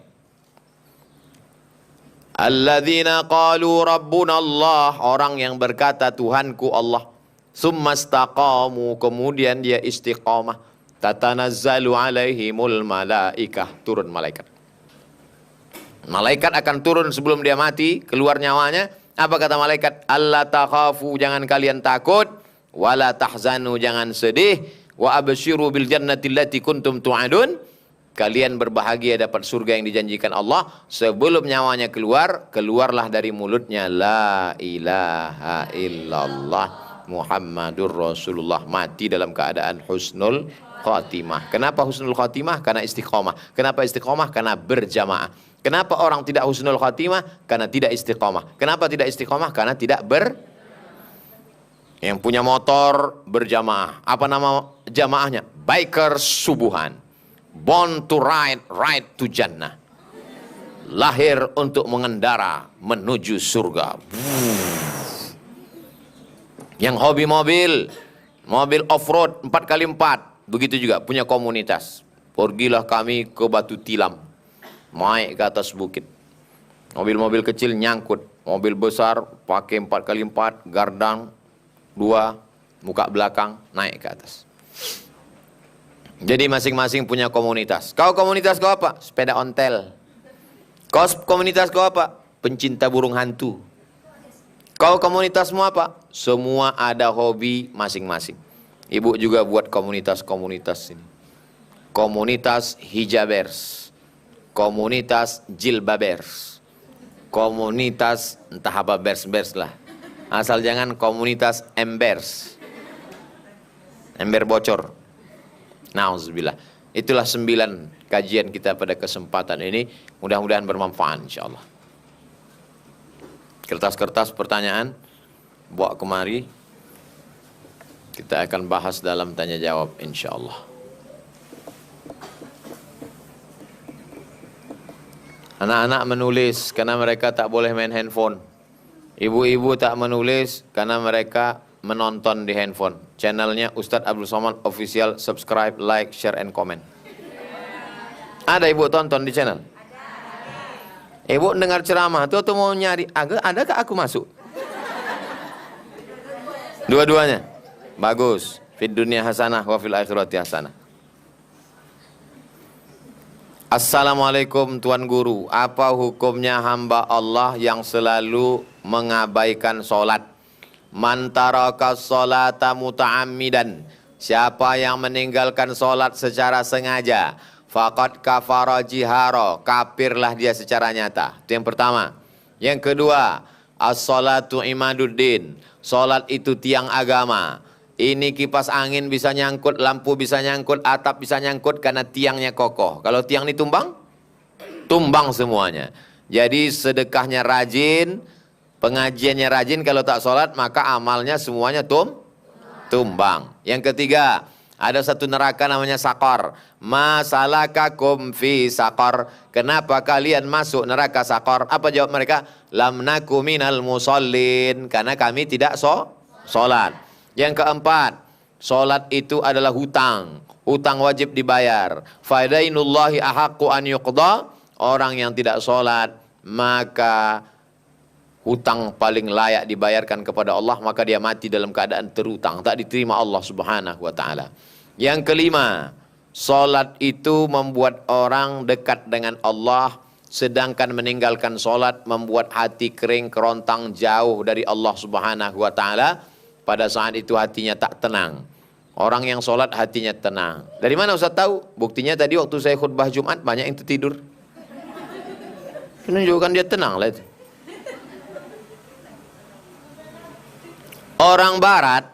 Alladzina qalu rabbuna Allah. Orang yang berkata Tuhanku Allah. Summa istaqamu. Kemudian dia istiqomah. Tatanazzalu alaihimul malaikah. Turun malaikat. Malaikat akan turun sebelum dia mati, keluar nyawanya. Apa kata malaikat? Alla takhafu, jangan kalian takut. Wala tahzanu, jangan sedih. Wa absyiru bil jannati allati kuntum tu'adun. Kalian berbahagia dapat surga yang dijanjikan Allah. Sebelum nyawanya keluar, keluarlah dari mulutnya la ilaha illallah Muhammadur Rasulullah. Mati dalam keadaan husnul khatimah. Kenapa husnul khatimah? Karena istiqomah. Kenapa istiqomah? Karena berjamaah. Kenapa orang tidak husnul khatimah? Karena tidak istiqomah. Kenapa tidak istiqomah? Karena tidak Yang punya motor berjamaah. Apa nama jamaahnya? Biker subuhan. Born to ride, ride to jannah. Lahir untuk mengendara menuju surga. Yang hobi mobil, mobil off-road 4x4. Begitu juga punya komunitas. Pergilah kami ke Batu Tilam. Naik ke atas bukit. Mobil-mobil kecil nyangkut. Mobil besar pakai 4x4, gardang 2, muka belakang, naik ke atas. Jadi masing-masing punya komunitas. Kau komunitas kau apa? Sepeda ontel. Kau komunitas kau apa? Pencinta burung hantu. Kau komunitasmu apa? Semua ada hobi masing-masing. Ibu juga buat komunitas-komunitas ini. Komunitas hijabers. Komunitas jilbabers. Komunitas entah apa bers-bers lah. Asal jangan komunitas embers. Ember bocor. Nauzubillah. Itulah 9 kajian kita pada kesempatan ini. Mudah-mudahan bermanfaat insyaallah. Kertas-kertas pertanyaan bawa kemari. Kita akan bahas dalam tanya jawab insyaallah. Anak-anak menulis karena mereka tak boleh main handphone. Ibu-ibu tak menulis karena mereka menonton di handphone. Channelnya Ustadz Abdul Somad Official. Subscribe, like, share, and comment. Ada ibu tonton di channel? Ibu dengar ceramah tuh mau nyari, adakah aku masuk? Dua-duanya bagus. Fid dunya hasanah wa fil akhirati hasanah. Assalamualaikum Tuan Guru. Apa hukumnya hamba Allah yang selalu mengabaikan sholat? Man taraka sholata muta'ammidan. Siapa yang meninggalkan sholat secara sengaja, faqad kafara jihara, kafirlah dia secara nyata. Itu yang pertama. Yang kedua, as-sholatu imaduddin. Sholat itu tiang agama. Ini kipas angin bisa nyangkut, lampu bisa nyangkut, atap bisa nyangkut karena tiangnya kokoh. Kalau tiang ini tumbang, tumbang semuanya. Jadi sedekahnya rajin, pengajiannya rajin, kalau tak sholat maka amalnya semuanya tumbang. Yang ketiga, ada satu neraka namanya Sakor. Masalakakum fi Sakor. Kenapa kalian masuk neraka Sakor? Apa jawab mereka? Lam naku minal musallin. Karena kami tidak sholat. Yang keempat, sholat itu adalah hutang. Hutang wajib dibayar. Fadainullahi ahaqqu an yuqda. Orang yang tidak sholat, maka hutang paling layak dibayarkan kepada Allah. Maka dia mati dalam keadaan terhutang. Tak diterima Allah subhanahu wa ta'ala. Yang kelima, sholat itu membuat orang dekat dengan Allah. Sedangkan meninggalkan sholat membuat hati kering, kerontang, jauh dari Allah subhanahu wa ta'ala. Pada saat itu hatinya tak tenang. Orang yang sholat hatinya tenang. Dari mana Ustaz tahu? Buktinya tadi waktu saya khutbah Jumat banyak yang tertidur. Menunjukkan dia tenang lah itu. Orang barat,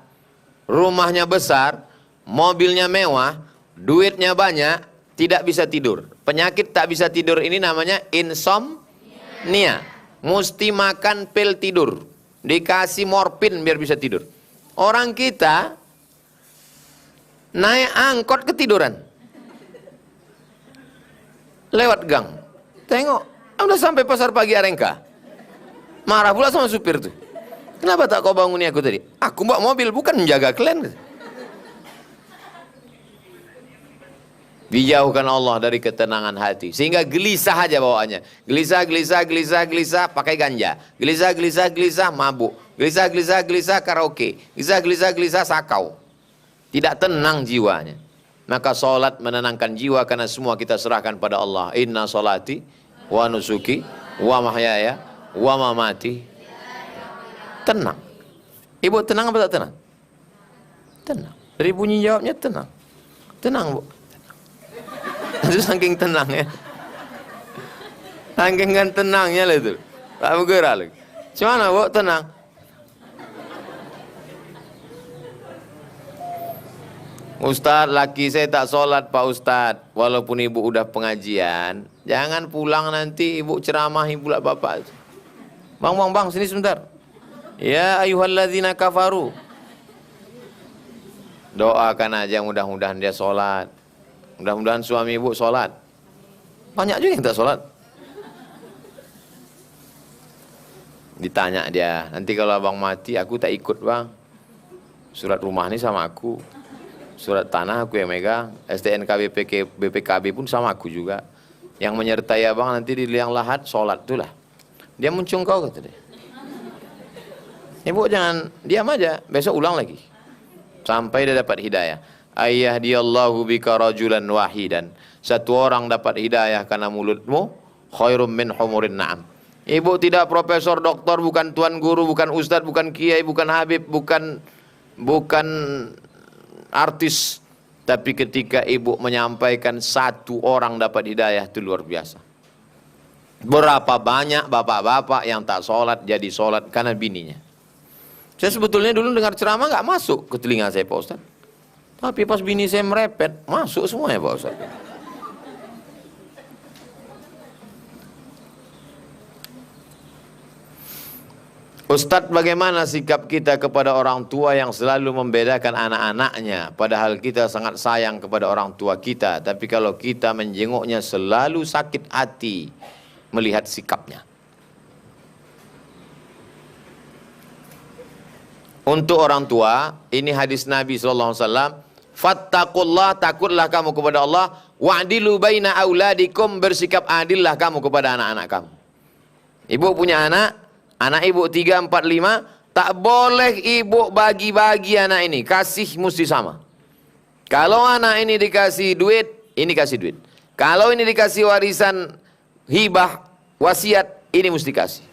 rumahnya besar, mobilnya mewah, duitnya banyak, tidak bisa tidur. Penyakit tak bisa tidur ini namanya insomnia. Mesti makan pil tidur. Dikasih morfin biar bisa tidur. Orang kita naik angkot ketiduran. Lewat gang. Tengok, udah sampai pasar pagi Arengka. Marah pula sama supir tuh. Kenapa tak kau banguni aku tadi? Aku bawa mobil, bukan menjaga kalian. Dijauhkan Allah dari ketenangan hati. Sehingga gelisah aja bawaannya. Gelisah, gelisah, gelisah, gelisah, pakai ganja. Gelisah, gelisah, gelisah, mabuk. Gelisah, gelisah, gelisah, karaoke. Gelisah, gelisah, gelisah, sakau. Tidak tenang jiwanya. Maka sholat menenangkan jiwa karena semua kita serahkan pada Allah. Inna sholati wa nusuki wa mahyaya wa mamati. Tenang. Ibu tenang apa tak tenang? Tenang. Dari bunyi jawabnya tenang. Tenang, Bu. Itu saking tenang ya. Saking kan tenangnya lah itu. Tak bergerak lagi. Cuma Bu, tenang. Ustadz, laki saya tak sholat Pak Ustadz. Walaupun ibu udah pengajian, jangan pulang nanti ibu ceramahi pula bapak. Bang, sini sebentar. Ya ayyuhalladzina kafaru. Doakan aja mudah-mudahan dia sholat. Mudah-mudahan suami ibu sholat. Banyak juga yang tak sholat. Ditanya dia, nanti kalau abang mati aku tak ikut bang. Surat rumah ini sama aku. Surat tanah aku yang megang, STNK BPKB pun sama aku juga. Yang menyertai abang nanti di liang lahat sholat itulah. Dia muncung kau kata dia. Ibu jangan diam aja, besok ulang lagi. Sampai dia dapat hidayah. Ayyahdiyallahu bika rajulan wahidan. Satu orang dapat hidayah karena mulutmu, khairum min humurin na'am. Ibu tidak profesor, doktor, bukan tuan guru, bukan ustadz, bukan kiai, bukan habib, bukan artis, tapi ketika ibu menyampaikan satu orang dapat hidayah itu luar biasa. Berapa banyak bapak-bapak yang tak sholat jadi sholat karena bininya. Saya sebetulnya dulu dengar ceramah nggak masuk ke telinga saya Pak Ustadz, tapi pas bini saya merepet masuk semuanya Pak Ustadz. Ustadz, bagaimana sikap kita kepada orang tua yang selalu membedakan anak-anaknya, padahal kita sangat sayang kepada orang tua kita, tapi kalau kita menjenguknya selalu sakit hati melihat sikapnya. Untuk orang tua, ini hadis Nabi SAW, fattaqullah, takutlah kamu kepada Allah, wa'dilu baina auladikum, bersikap adillah kamu kepada anak-anak kamu. Ibu punya anak ibu 3, 4, 5, tak boleh ibu bagi-bagi anak ini. Kasih mesti sama. Kalau anak ini dikasih duit, ini kasih duit. Kalau ini dikasih warisan, hibah, wasiat, ini mesti kasih.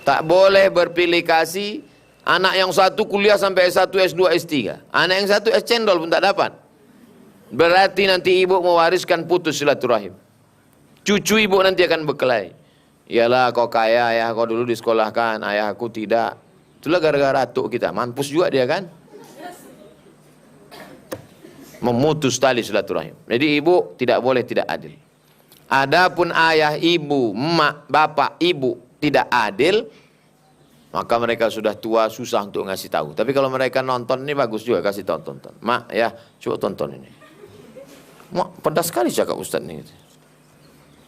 Tak boleh berpilih kasih. Anak yang satu kuliah sampai S1, S2, S3. Anak yang satu es cendol pun tak dapat. Berarti nanti ibu mewariskan putus silaturahim. Cucu ibu nanti akan berkelahi. Iyalah kau kaya, ayah kau dulu disekolahkan, ayah aku tidak. Itulah gara-gara atuk kita, mampus juga dia kan. Memutus tali silaturahim. Jadi ibu tidak boleh tidak adil. Adapun ayah, ibu, emak, bapak, ibu tidak adil, maka mereka sudah tua, susah untuk ngasih tahu. Tapi kalau mereka nonton ini bagus juga, kasih tonton. Mak ya, coba tonton ini. Mak, pedas sekali cakap Ustaz ini.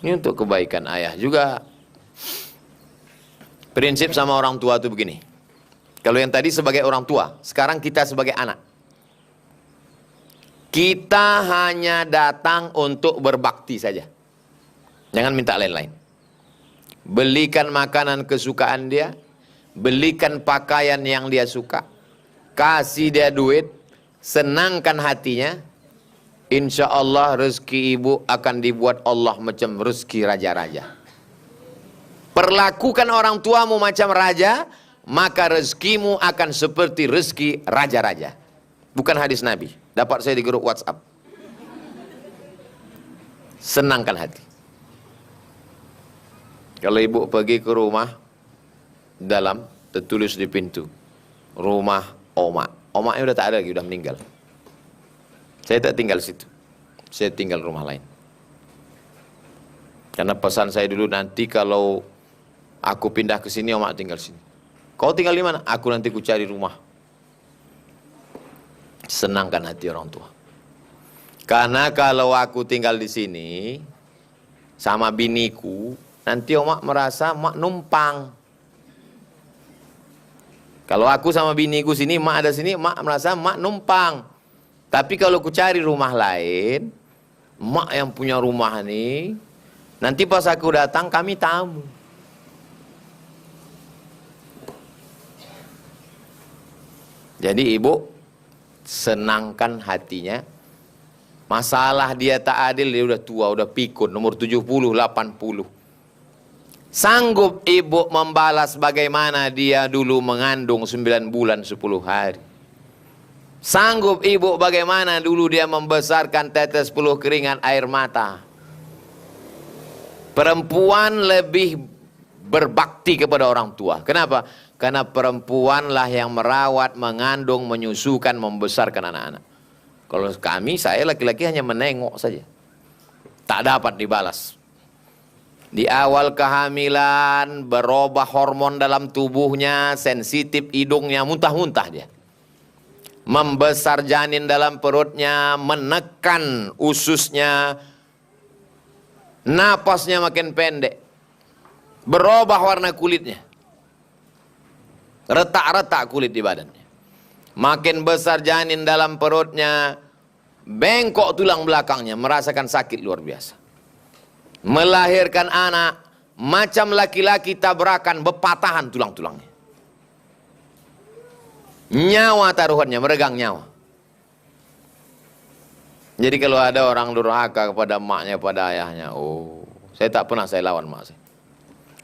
Ini untuk kebaikan ayah juga. Prinsip sama orang tua itu begini. Kalau yang tadi sebagai orang tua, sekarang kita sebagai anak. Kita hanya datang untuk berbakti saja. Jangan minta lain-lain. Belikan makanan kesukaan dia, belikan pakaian yang dia suka, kasih dia duit, senangkan hatinya. Insya Allah rezeki ibu akan dibuat Allah macam rezeki raja-raja. Perlakukan orang tuamu macam raja, maka rezekimu akan seperti rezeki raja-raja. Bukan hadis Nabi, dapat saya di grup WhatsApp. Senangkan hati. Kalau ibu pergi ke rumah, dalam tertulis di pintu, rumah omak. Omaknya udah tak ada lagi, udah meninggal. Saya tak tinggal situ. Saya tinggal rumah lain. Karena pesan saya dulu, nanti kalau aku pindah ke sini, omak tinggal sini. Kau tinggal di mana? Aku nanti ku cari rumah. Senangkan hati orang tua. Karena kalau aku tinggal di sini sama biniku, nanti omak merasa mak numpang. Kalau aku sama biniku sini, mak ada sini, mak merasa mak numpang. Tapi kalau ku cari rumah lain, mak yang punya rumah nih, nanti pas aku datang kami tamu. Jadi ibu senangkan hatinya. Masalah dia tak adil, dia udah tua, udah pikun, umur 70, 80. Sanggup ibu membalas bagaimana dia dulu mengandung 9 bulan 10 hari. Sanggup ibu bagaimana dulu dia membesarkan tetes peluh keringat air mata. Perempuan lebih berbakti kepada orang tua. Kenapa? Karena perempuanlah yang merawat, mengandung, menyusukan, membesarkan anak-anak. Kalau kami, saya laki-laki hanya menengok saja. Tak dapat dibalas. Di awal kehamilan, berubah hormon dalam tubuhnya, sensitif hidungnya, muntah-muntah dia. Membesar janin dalam perutnya, menekan ususnya, napasnya makin pendek. Berubah warna kulitnya. Retak-retak kulit di badannya. Makin besar janin dalam perutnya, bengkok tulang belakangnya, merasakan sakit luar biasa. Melahirkan anak, macam laki-laki tabrakan, bepatahan tulang-tulangnya. Nyawa taruhannya, meregang nyawa. Jadi kalau ada orang durhaka kepada emaknya, pada ayahnya, oh, saya tak pernah saya lawan emak saya.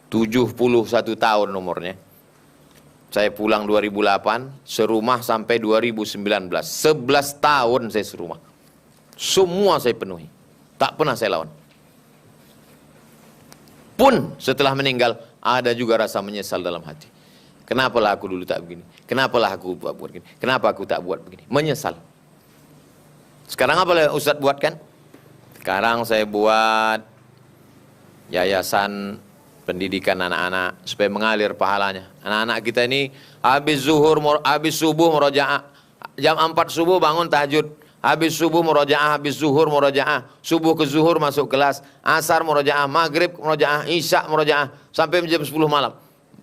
71 tahun umurnya. Saya pulang 2008, serumah sampai 2019. 11 tahun saya serumah. Semua saya penuhi. Tak pernah saya lawan. Pun setelah meninggal, ada juga rasa menyesal dalam hati. Kenapalah aku dulu tak begini? Kenapalah aku buat begini? Kenapa aku tak buat begini? Menyesal. Sekarang apa Ustadz buatkan? Sekarang saya buat yayasan pendidikan anak-anak supaya mengalir pahalanya. Anak-anak kita ini habis zuhur, habis subuh murojaah. Jam 4 subuh bangun tahajud. Habis subuh murojaah, habis zuhur murojaah. Subuh ke zuhur masuk kelas. Asar murojaah, maghrib murojaah, isya murojaah. Sampai jam 10 malam.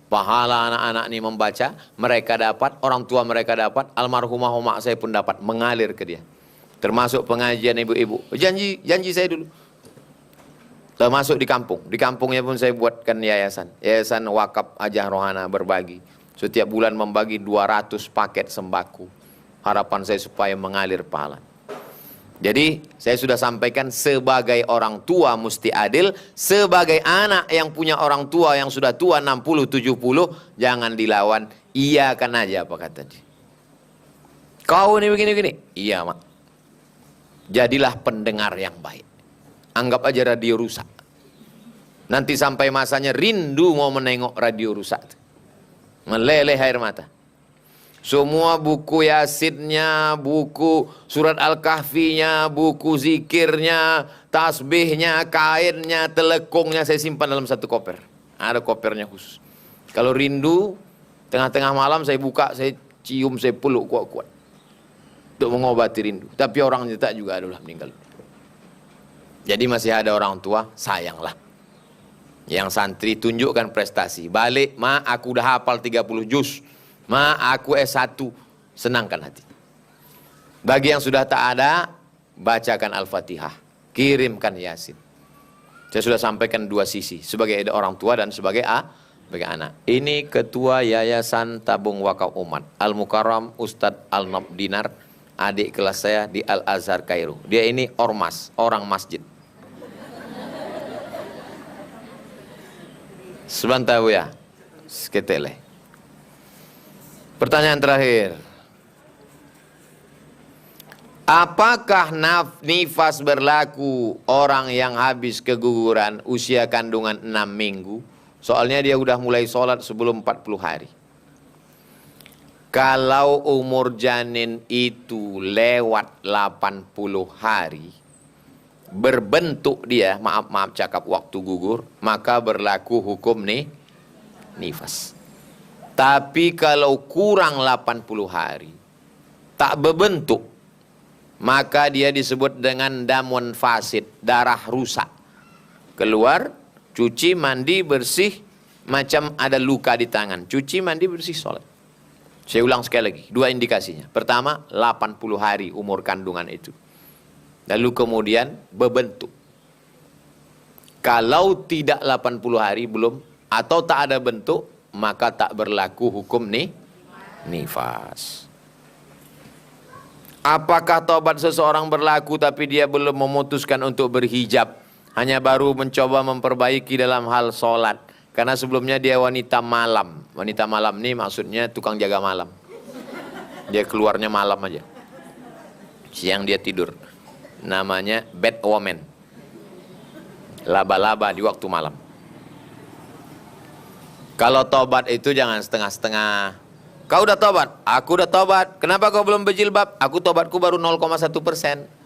Pahala anak-anak ini membaca, mereka dapat, orang tua mereka dapat, almarhumah mak saya pun dapat, mengalir ke dia. Termasuk pengajian ibu-ibu. Janji saya dulu. Termasuk di kampung. Di kampungnya pun saya buatkan yayasan. Yayasan Wakaf Hajah Rohana berbagi. Setiap bulan membagi 200 paket sembako. Harapan saya supaya mengalir pahala. Jadi saya sudah sampaikan, sebagai orang tua mesti adil. Sebagai anak yang punya orang tua yang sudah tua 60-70, jangan dilawan. Iya kan aja apa kata dia. Kau ini begini-begini. Iya mak. Jadilah pendengar yang baik. Anggap aja radio rusak. Nanti sampai masanya rindu mau menengok radio rusak. Meleleh air mata. Semua buku Yasinnya, buku surat Al-Kahfinya, buku zikirnya, tasbihnya, kainnya, telekungnya saya simpan dalam satu koper. Ada kopernya khusus. Kalau rindu, tengah-tengah malam saya buka, saya cium, saya peluk kuat-kuat. Untuk mengobati rindu. Tapi orang tak juga adalah meninggal. Jadi masih ada orang tua, sayanglah. Yang santri tunjukkan prestasi. Balik, ma aku udah hafal 30 juz. Ma aku S1. Senangkan hati. Bagi yang sudah tak ada, bacakan Al-Fatihah. Kirimkan Yasin. Saya sudah sampaikan dua sisi. Sebagai orang tua dan sebagai anak. Ini Ketua Yayasan Tabung Wakaf Umat. Al-Mukarram Ustadz Al-Nab Dinar. Adik kelas saya di Al-Azhar Kairo. Dia ini ormas, orang masjid. Sebentar ya, seketele. Pertanyaan terakhir. Apakah nifas berlaku orang yang habis keguguran usia kandungan 6 minggu? Soalnya dia udah mulai sholat sebelum 40 hari. Kalau umur janin itu lewat 80 hari, berbentuk dia, maaf cakap waktu gugur, maka berlaku hukum nifas. Tapi kalau kurang 80 hari, tak berbentuk, maka dia disebut dengan damun fasid, darah rusak. Keluar, cuci, mandi, bersih, macam ada luka di tangan. Cuci, mandi, bersih, sholat. Saya ulang sekali lagi, dua indikasinya. Pertama, 80 hari umur kandungan itu. Lalu kemudian berbentuk. Kalau tidak 80 hari belum, atau tak ada bentuk, maka tak berlaku hukum nifas. Apakah taubat seseorang berlaku tapi dia belum memutuskan untuk berhijab? Hanya baru mencoba memperbaiki dalam hal sholat. Karena sebelumnya dia wanita malam. Wanita malam ini maksudnya tukang jaga malam. Dia keluarnya malam aja. Siang dia tidur. Namanya bad woman. Laba-laba di waktu malam. Kalau tobat itu jangan setengah-setengah. Kau udah tobat? Aku udah tobat. Kenapa kau belum berjilbab? Aku tobatku baru 0,1%.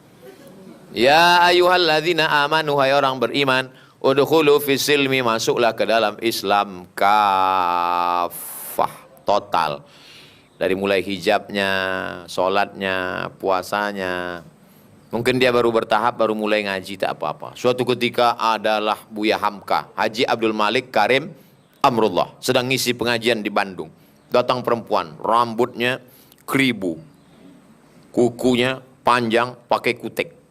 Ya ayyuhalladzina amanu, hai orang beriman, udkhulu fis silmi, masuklah ke dalam Islam kafah, total. Dari mulai hijabnya, sholatnya, puasanya. Mungkin dia baru bertahap, baru mulai ngaji, tak apa-apa. Suatu ketika adalah Buya Hamka, Haji Abdul Malik Karim Amrullah, sedang ngisi pengajian di Bandung. Datang perempuan, rambutnya keribu, kukunya panjang, pakai kutek.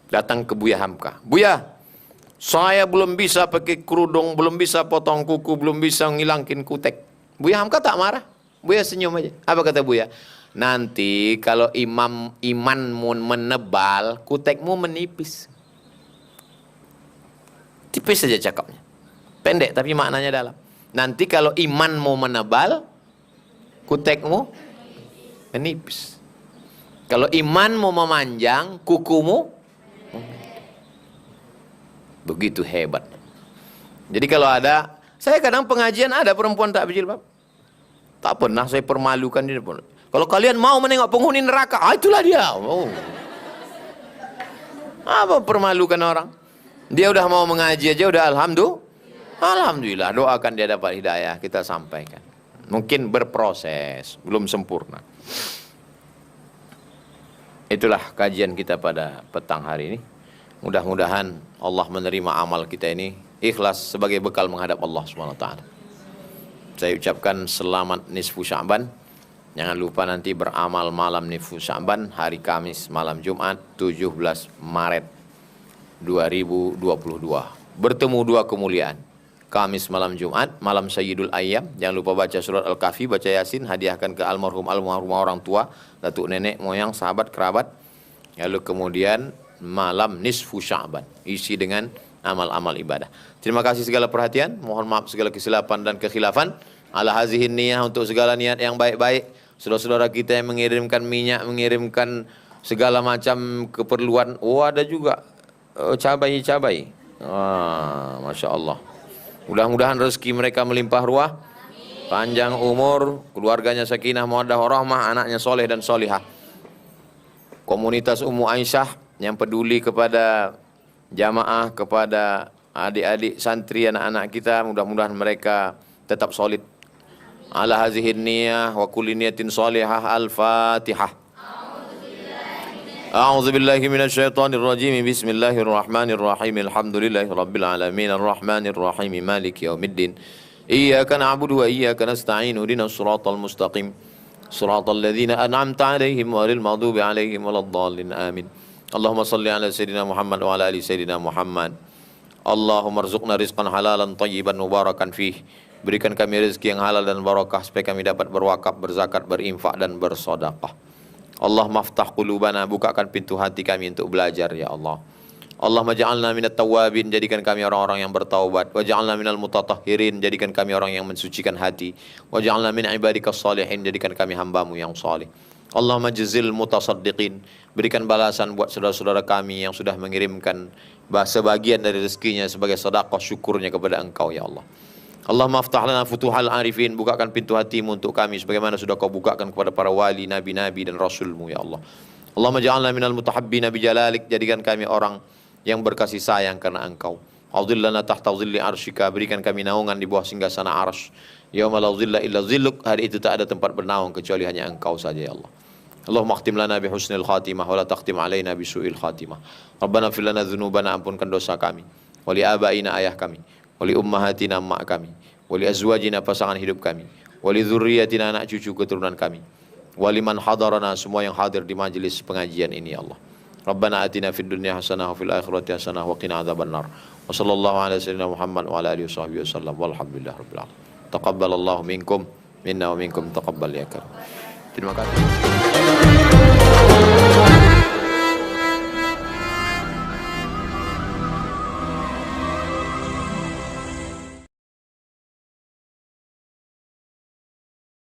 Datang ke Buya Hamka. Buya, saya belum bisa pakai kerudung, belum bisa potong kuku, belum bisa ngilangin kutek. Buya Hamka tak marah. Buya senyum aja. Apa kata Buya? Nanti kalau imanmu menebal, kutekmu menipis. Tipis saja cakapnya. Pendek tapi maknanya dalam. Nanti kalau imanmu menebal, kutekmu menipis. Kalau imanmu memanjang, kukumu begitu hebat. Jadi kalau ada, saya kadang pengajian ada perempuan tak berjilbab. Tak pernah saya permalukan dia pun. Kalau kalian mau menengok penghuni neraka, itulah dia. Oh. Apa permalukan orang? Dia udah mau mengaji aja udah alhamdulillah. Doakan dia dapat hidayah, kita sampaikan. Mungkin berproses, belum sempurna. Itulah kajian kita pada petang hari ini. Mudah-mudahan Allah menerima amal kita ini ikhlas sebagai bekal menghadap Allah SWT. Saya ucapkan selamat nisfu Sya'ban. Jangan lupa nanti beramal malam nisfu Sya'ban, hari Kamis malam Jumat 17 Maret 2022. Bertemu dua kemuliaan. Kamis malam Jumat, malam Sayyidul Ayyam. Jangan lupa baca surat Al-Kahfi, baca Yasin, hadiahkan ke almarhum orang tua, datuk nenek, moyang, sahabat, kerabat. Lalu kemudian malam nisfu Sya'ban, isi dengan amal-amal ibadah. Terima kasih segala perhatian, mohon maaf segala kesilapan dan kekhilafan. Ala hazihin niyah, untuk segala niat yang baik-baik. Saudara-saudara kita yang mengirimkan minyak, mengirimkan segala macam keperluan. Oh, ada juga cabai-cabai. Masya Allah. Mudah-mudahan rezeki mereka melimpah ruah, panjang umur, keluarganya sakinah, mawaddah, warahmah, anaknya soleh dan solihah. Komunitas Ummu Aisyah yang peduli kepada jamaah, kepada adik-adik santri, anak-anak kita, mudah-mudahan mereka tetap solid. Ala hazihin niyah wa kulli niyatin salihah. Al-Fatihah. A'udzu billahi minasyaitonir rajim. Bismillahirrahmanirrahim. Alhamdulillahi rabbil alamin arrahmanir rahim maliki yaumiddin. Iyyaka na'budu wa iyyaka nasta'in. Ihdinas siratal mustaqim. Siratal ladzina an'amta 'alaihim ghairil maghdubi 'alaihim waladdallin. Amin. Allahumma salli ala sayyidina Muhammad wa ala ali sayyidina Muhammad. Allahumma rzuqna rizqan halalan tayyiban mubarakan fih. Berikan kami rezeki yang halal dan barakah supaya kami dapat berwakaf, berzakat, berinfak dan bersedekah. Allah maftah qulubana, bukakan pintu hati kami untuk belajar ya Allah. Allahumma ja'alna minat tawabin, jadikan kami orang-orang yang bertaubat. Wa ja'alna minal mutatahhirin, jadikan kami orang yang mensucikan hati. Wa ja'alna min ibadikas salihin, jadikan kami hambamu yang salih. Allahumma jazil mutasaddiqin, berikan balasan buat saudara-saudara kami yang sudah mengirimkan sebagian dari rezekinya sebagai sedekah syukurnya kepada Engkau ya Allah. Allahumma aftah lana futuhal arifin, bukakan pintu hatimu untuk kami sebagaimana sudah kau bukakan kepada para wali, nabi-nabi dan rasulmu ya Allah. Allahumma ja'alna minal mutahabbina bijalalik, jadikan kami orang yang berkasih sayang karena Engkau. Audhillana tahta dhilli arsyika, berikan kami naungan di bawah singgasana arsy. Yauma la dhilla illa dhilluk, hari itu tak ada tempat bernaung kecuali hanya Engkau saja ya Allah. Allahumma akhtim lana bi husnil khatimah wa la takhtim alaina bi su'il khatimah. Rabbana fir lana dzunubana, ampunkan dosa kami, wa li abaina, ayah kami, wa li ummahatina, mak kami, wa li azwajina, pasangan hidup kami, wa li dzurriyyatina, anak cucu keturunan kami, wa liman hadarana, semua yang hadir di majelis pengajian ini ya Allah. Rabbana atina fid dunya hasanah wa fil akhirati hasanah wa qina adzabannar. Wa sallallahu ala sayyidina Muhammad wa ala alihi washabbihi wasallam walhamdulillahi rabbil alamin. Taqabbalallahu minkum minna wa minkum taqabbal ya karim. Terima kasih.